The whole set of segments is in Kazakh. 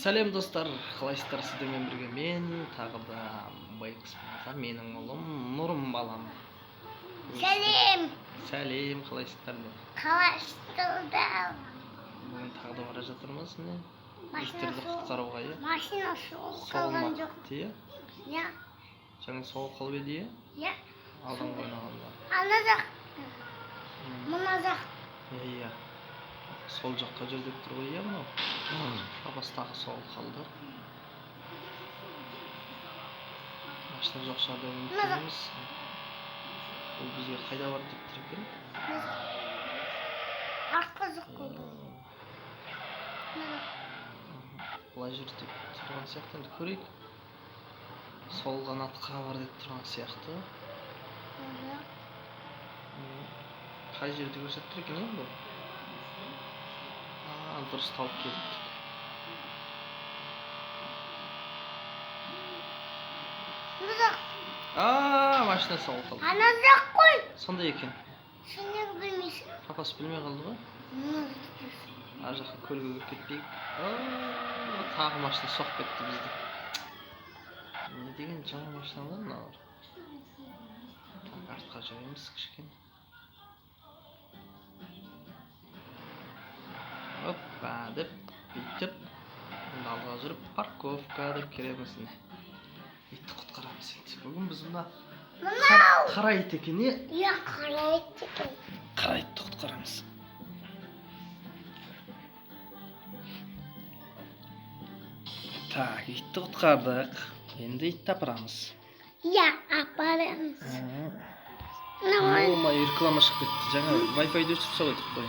Сәлем достар, қалайсыздар? Сіздермен бірге мен тағы да байқұс мырза, менің ұлым Нұрым балам. Сәлем. Сәлем, қалайсыздар? Қалайсыздар? Бүгін тағы да бара жатырмыз, міне. Машина құтқаруға, иә? Машина соғып қалған жоқ. Иә. Жаңа соғып қалып еді, иә? Иә. Алдыңғы ойнағанда. Ана жақ. Мына жақ. Иә. Сол жаққа жүр деп тұр ғой, иә мынау? Папасы тағы соғып қалды. Машина жоқ шығар деп үміттенеміз. Ол бізге қайда бар деп тұр екен? Артқа жоқ болды. Былай жүр деп тұрған сияқты, енді көрейік. Сол қанатқа бар деп тұрған сияқты. Қай жерде көрсетіп тұр екен енді? Дұрыс тауып келдік. Машина соғып қалды. Ана жақ қой. Сондай екен. Сен неге білмейсің? Папасы білмей қалды ғой. Ар жаққа көлге кіріп кетпейік. Тағы машина соғып кетті бізді. Не деген жаңа машиналар мыналар. Артқа жүреміз кішкене. Оппа деп бүйтіп, алдыға жүріп парковка деп келеміз. Итті құтқарамыз енді. Бүгін біз мына қара ит екен, е? Иә, қара ит екен. Қара итті құтқарамыз. Так, итті құтқардық. Енді итті апарамыз. Иә, апарамыз. Реклама шығып кетті. Жаңа Wi-Fi-ді өшіріп салайдық қой.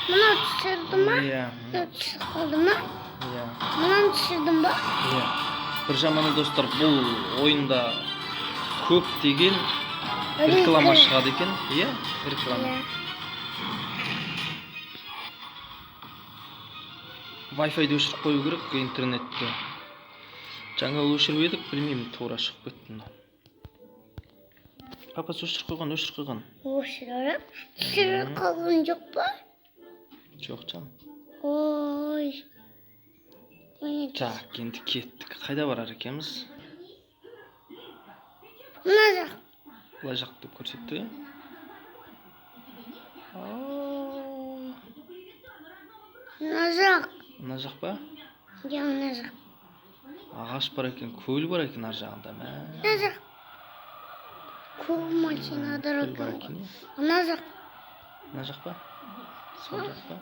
Мынау түсірді ма? Иә. Мынау түсіріп қалды ма? Иә. Мынаны түсірдің ба? Иә. Бір жаманы достар, бұл ойында көп деген реклама шығады екен. Иә, реклама. Wi-Fi-ді өшіріп қою керек, интернетті. Жаңа өшіріп едік, білмеймін, тура шығып кетті. Папасы өшіріп қойған. Өшіріп? Түсіріп қалған жоқ па? Жоқ, жан. Ой. Так, енді кеттік. Қайда барар екенбіз? Мына жақ. Бұлай жақ деп көрсетті. Мына жақ. Мына жақ па? Иә, мына жақ. Ағаш бар екен, көл бар екен ар жағында. Мына жақ. Көп машиналар екен. Мына жақ. Мына жақ па? Сол жақ па?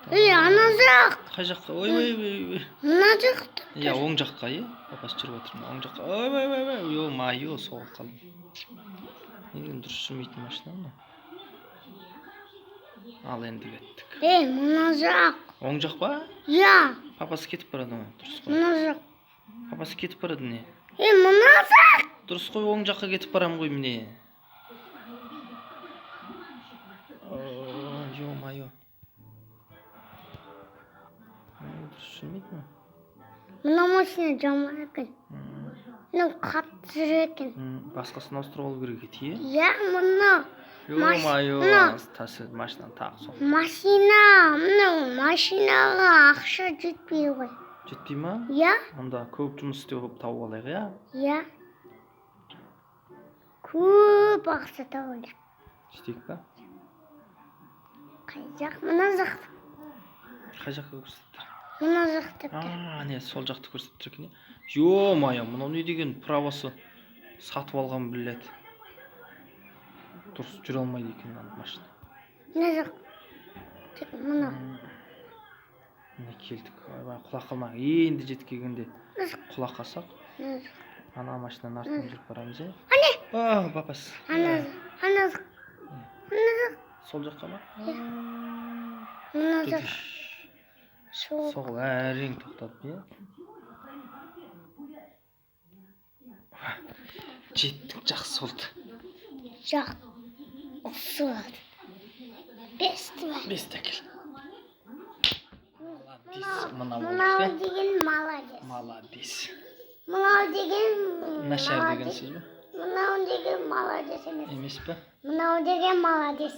Ана жақ. Қай жаққа? Ой. Мына жақта. Иә, оң жаққа, е? Папасы жүріп отыр. Оң жаққа. Ой. Ё-майо, соғып қалды. Неден дұрыс жүрмейтін машина мына. Ал енді кеттік. Мына жақ. Оң жақ па? Иә. Папасы кетіп барады ма? Дұрыс қой. Мына жақ. Папасы кетіп барады не? Мына жақ. Дұрыс қой, оң жаққа кетіп барам ғой міне. Ё-майо. Дұрыс жүрмейді ма? Мына машина жаман екен. Мынау қатты жүр екен. Басқасын ауыстырып алу керек еді, е? Иә, мына. Ё-майо, машинаны тағы соғып. Мынау машинаға ақша жетпей ғой. Жетпей ма? Иә. Онда көп жұмыс істеу тауып алайық, иә? Иә. Көп ақша тауып алайық. Жетейік па? Қай жақ? Мына жақ. Қай жаққа көрсетті? Мына жақ деп тұр. Не, сол жақты көрсетіп тұр екен. Ё-майо, мынау не деген правосы сатып алған біледі. Дұрыс жүре алмайды екен машина. Мына жақ. Мына. Міне келдік. Құлақ қалмақ. Енді жетіп келгенде құлақ қалсақ. Ана машинаның артынан жүріп барамыз, е? Ане. Папасы. Ана жақ. Сол жаққа ма? Мына жақ. Сол әрең тоқтады, е? Жеттік, жақсы болды. Жақсы болды. Бесті әкел. Мынау деген Молодец. Мынау деген Нашар деген сөз бе? Мынау деген молодец емес. Емес пе? Мынау деген молодец.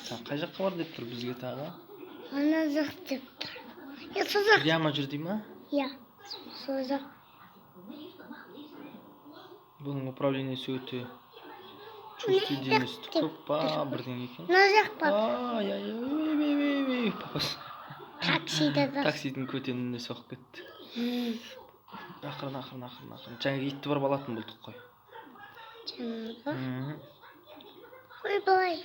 Сен қай жаққа бар деп тұр бізге тағы? Ана жақ деп тұр. Сол жақ. Прямо жүр дей ма? Иә, сол жақ. Бұның управлениесі өте чувствительность көп па бірдеңе екен. Мына жақ па. Ай, папасы. Таксидің көтеніне соғып кетті. Ақырын. Жаңағы итті барып алатын болдық қой. Жаңағы? Ой, былай.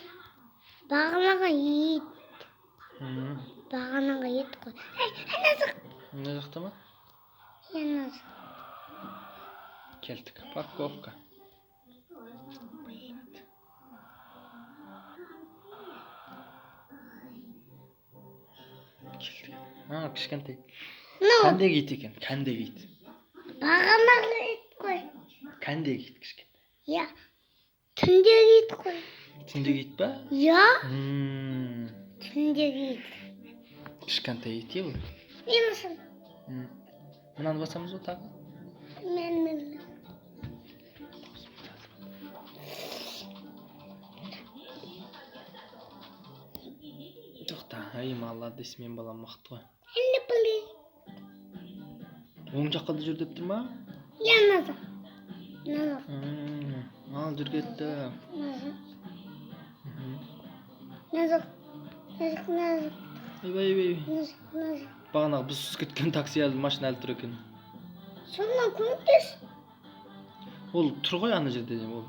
Бағанаға ет. Бағанаға ет қой. Ана жақ. Мына жақта ма? Ана жақ. Келдік. Парковка. Кішкентай. Кәндегі ит екен, кәндегі ит. Бағанаға ет қой. Кәндегі ит кішкентай. Иә. Түндегі ит қой. Түндегі ит па? Иә. Түндегі ит. Кішкентай ит е бұл. Мен басам. Мынаны басамыз ба тағы? Мен. Тоқта, ай молодец, мен балам мықты ғой. Енді біле. Оң жаққа да жүр деп тұр ма? Иә, назар. Ал жүр кетті. Назар. Ай. Бағанағы біз кеткен такси машина әлі тұр екен. Сонда көмектес. Ол тұр ғой ана жерде, ол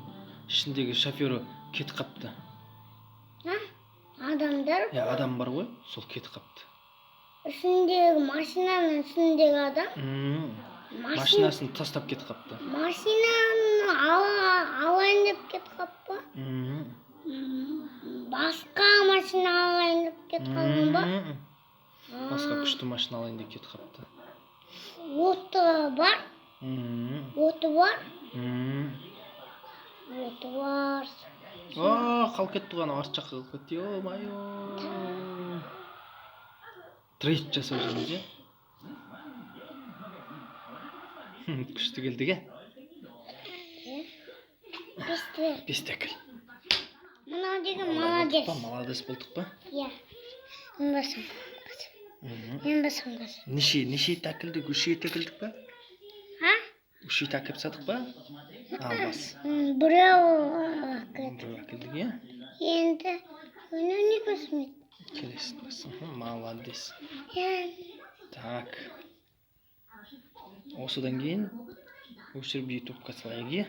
ішіндегі шофері кетіп қапты. Адамдар? Адам бар ғой, сол кетіп қапты. Үстіндегі машинаның үстіндегі адам? Машинасын тастап кетіп қапты. Машинаны алайын деп кетіп қапты? Басқа машина алайын деп кетіп қалған ба? Басқа күшті машина алайын деп кетіп қапты. Оты бар? Оты бар? Оты бар. Қалып кетті ғана, арт жаққа қалып кетті. О-майо. Трейд жасап жүрміз, е? Күшті келдік, е? Бестекіл. Мынау деген молодец. Молодец болдық па? Иә. Мен басым қыз. Неше тәкілдік, үш ет әкілдік па? Үш ет әкіп садық па? Бас. Біреу әкілдік. Біреу әкілдік, е? Енді өніне көсмет. Келесін басың, молодец. Так. Осыдан кейін өшіріп ютубқа салайық, е?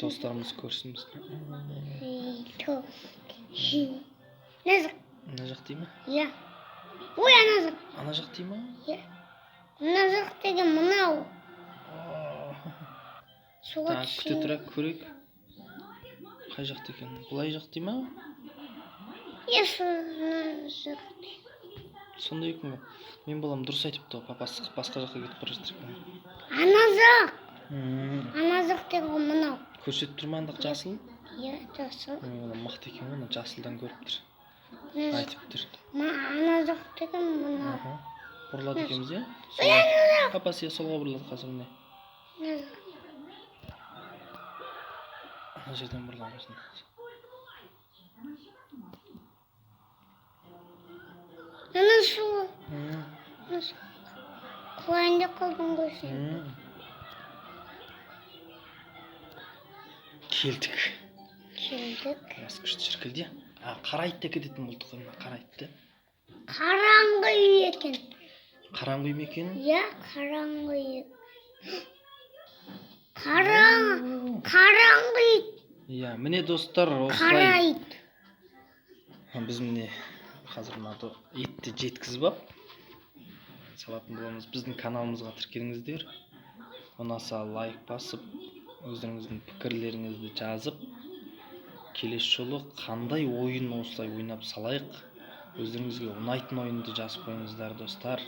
Достарымыз көрсіміз. Ана жақ дей ма? Иә. Ой, ана жақ. Ана жақ дей ма? Иә. Ана жақ деген мынау. Так, күте тұрайық, көрейік. Қай жақ екен? Бұлай жақ дей ма? Иә, ана жақ. Сонда екен ғой. Мен балам дұрыс айтыпты ғой, папасы басқа жаққа кетіп бара жатыр екен. Ана жақ. Ана жақ деген мынау. Көрсетіп тұр ма андақ жасыл? Иә, жасыл. Мықты екен ғой, жасылдан көріп тұр. Айтып тұр. Ана жақ деген мынау. Бұрылады екенбіз, е? Папасы солға бұрылады қазір міне. Ана жерден бұрыламыз. Ана су. Құлайын деп қалдың ғой сен. Келдік. Аз күшті шіркілді. Қарайтты кететін болдық қой, қарайтты. Қараңғы үй екен. Қараңғы үй ме екен? Иә, қараңғы үй. Қараңғы үй. Иә, міне достар, осылай. Қарайт. Біз міне қазір мына етті жеткізіп ап салатын боламыз. Біздің каналымызға тіркеліңіздер. Ұнаса лайк басып, өздеріңіздің пікірлеріңізді жазып, келесі жолы қандай ойын осылай ойнап салайық, өздеріңізге ұнайтын ойынды жазып қойыңыздар достар.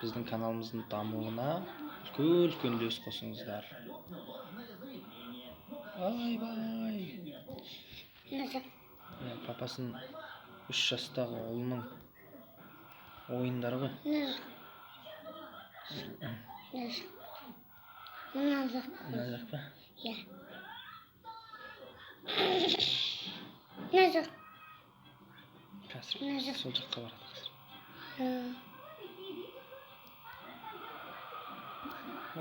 Біздің каналымыздың дамуына үлкен үлес қосыңыздар. Бай-бай. Папасын 3 жастағы ұлының ойындары ғой. Мына жақ. Мына жақ па? Иә. Мына жақ. қазір сол жаққа барады қазір.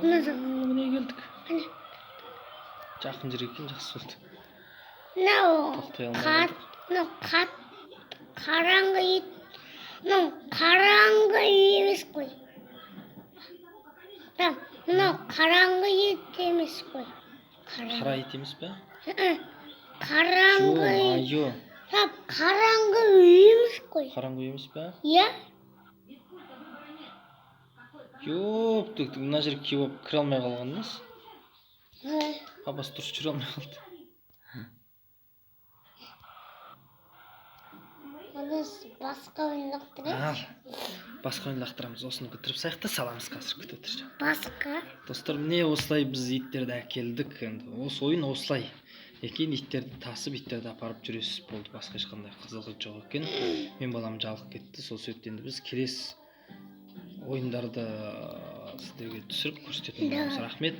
Міне келдік. Жақын жер екен, жақсы болды. Тоқтай алмай қараңғы ит. Қараңғы емес қой. Мынау қараңғы ит емес қой. Қара ит емес пе? Қараңғы ит. Айо. Қараңғы үй емес қой. Қараңғы емес пе? Иә. Жоқ, мына жерге кеп кіре алмай қалған емес. Папасы дұрыс жүре алмай қалды. Басқа ойын лақтырайық. Басқа ойын лақтырамыз. Осыны бітіріп сайық та саламыз қазір, күтіп отыршы. Басқа? Достар, міне осылай біз иттерді әкелдік. Осы ойын осылай. Екен иттерді тасып, иттерді апарып жүресіз болды. Басқа ешқандай қызығы жоқ екен. Мен балам жалғып кетті. Сол себептен біз келесі ойындарды сіздерге түсіріп көрсететін боламыз. Рахмет.